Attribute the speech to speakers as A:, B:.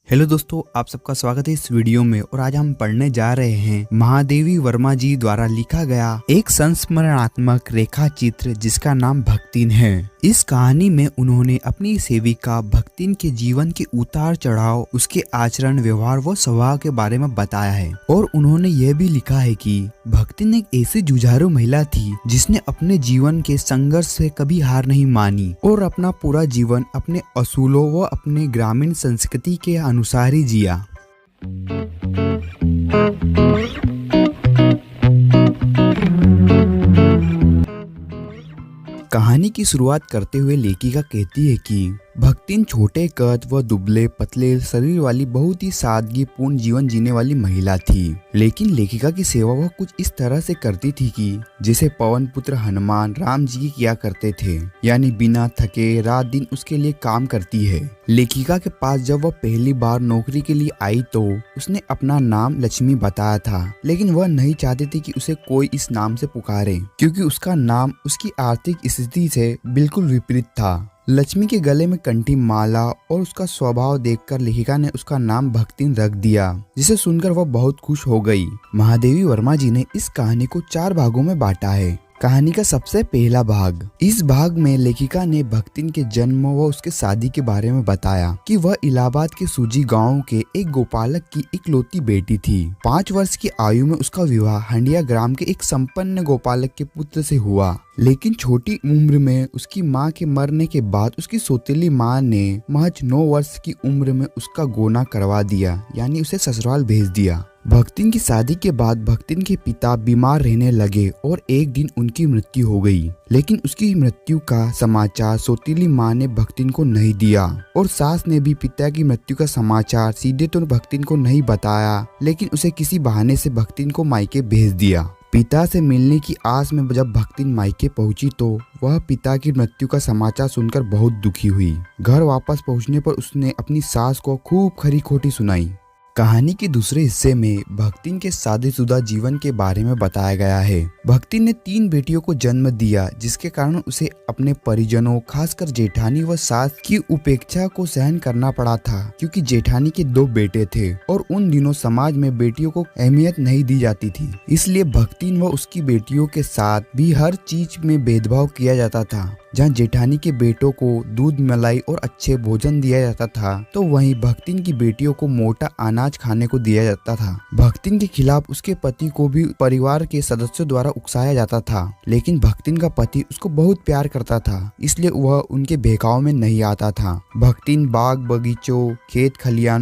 A: Hello दोस्तों, आप सबका स्वागत है इस वीडियो में। और आज हम पढ़ने जा रहे हैं महादेवी वर्मा जी द्वारा लिखा गया एक संस्मरणात्मक रेखा चित्र जिसका नाम भक्तिन है। इस कहानी में उन्होंने अपनी सेविका भक्तिन के जीवन के उतार चढ़ाव, उसके आचरण, व्यवहार व स्वभाव के बारे में बताया है। और उन्होंने यह भी लिखा है कि भक्तिन एक ऐसी जुझारू महिला थी जिसने अपने जीवन के संघर्ष से कभी हार नहीं मानी और अपना पूरा जीवन अपने असूलों व अपने ग्रामीण संस्कृति के अनुसार ही जिया। कहानी की शुरुआत करते हुए लेखिका कहती है कि भक्तिन छोटे कद व दुबले पतले शरीर वाली बहुत ही सादगीपूर्ण जीवन जीने वाली महिला थी। लेकिन लेखिका की सेवा वह कुछ इस तरह से करती थी कि जैसे पवन पुत्र हनुमान राम जी की किया करते थे, यानी बिना थके रात दिन उसके लिए काम करती है। लेखिका के पास जब वह पहली बार नौकरी के लिए आई तो उसने अपना नाम लक्ष्मी बताया था, लेकिन वह नहीं चाहती थी कि उसे कोई इस नाम से पुकारे क्योंकि उसका नाम उसकी आर्थिक स्थिति से बिल्कुल विपरीत था। लक्ष्मी के गले में कंठी माला और उसका स्वभाव देखकर लेखिका ने उसका नाम भक्तिन रख दिया, जिसे सुनकर वह बहुत खुश हो गई। महादेवी वर्मा जी ने इस कहानी को 4 भागों में बांटा है। कहानी का सबसे पहला भाग, इस भाग में लेखिका ने भक्तिन के जन्म व उसके शादी के बारे में बताया कि वह इलाहाबाद के सूजी गांव के एक गोपालक की इकलौती बेटी थी। 5 वर्ष की आयु में उसका विवाह हंडिया ग्राम के एक संपन्न गोपालक के पुत्र से हुआ। लेकिन छोटी उम्र में उसकी मां के मरने के बाद उसकी सौतेली मां ने महज 9 वर्ष की उम्र में उसका गोना करवा दिया, यानी उसे ससुराल भेज दिया। भक्तिन की शादी के बाद भक्तिन के पिता बीमार रहने लगे और एक दिन उनकी मृत्यु हो गई। लेकिन उसकी मृत्यु का समाचार सौतेली मां ने भक्तिन को नहीं दिया और सास ने भी पिता की मृत्यु का समाचार सीधे तो भक्तिन को नहीं बताया, लेकिन उसे किसी बहाने से भक्तिन को मायके भेज दिया। पिता से मिलने की आस में जब भक्तिन मायके पहुंची तो वह पिता की मृत्यु का समाचार सुनकर बहुत दुखी हुई। घर वापस पहुंचने पर उसने अपनी सास को खूब खरी खोटी सुनाई। कहानी के दूसरे हिस्से में भक्तिन के शादीशुदा जीवन के बारे में बताया गया है। भक्तिन ने 3 बेटियों को जन्म दिया, जिसके कारण उसे अपने परिजनों खासकर जेठानी व सास की उपेक्षा को सहन करना पड़ा था, क्योंकि जेठानी के 2 बेटे थे और उन दिनों समाज में बेटियों को अहमियत नहीं दी जाती थी। इसलिए भक्तिन व उसकी बेटियों के साथ भी हर चीज में भेदभाव किया जाता था। जहाँ जेठानी के बेटों को दूध मलाई और अच्छे भोजन दिया जाता था, तो वहीं भक्तिन की बेटियों को मोटा अनाज खाने को दिया जाता था। भक्तिन के खिलाफ उसके पति को भी परिवार के सदस्यों द्वारा उकसाया जाता था, लेकिन भक्तिन का पति उसको बहुत प्यार करता था, इसलिए वह उनके बहकाव में नहीं आता था। भक्तिन बाग बगीचों, खेत खलियानों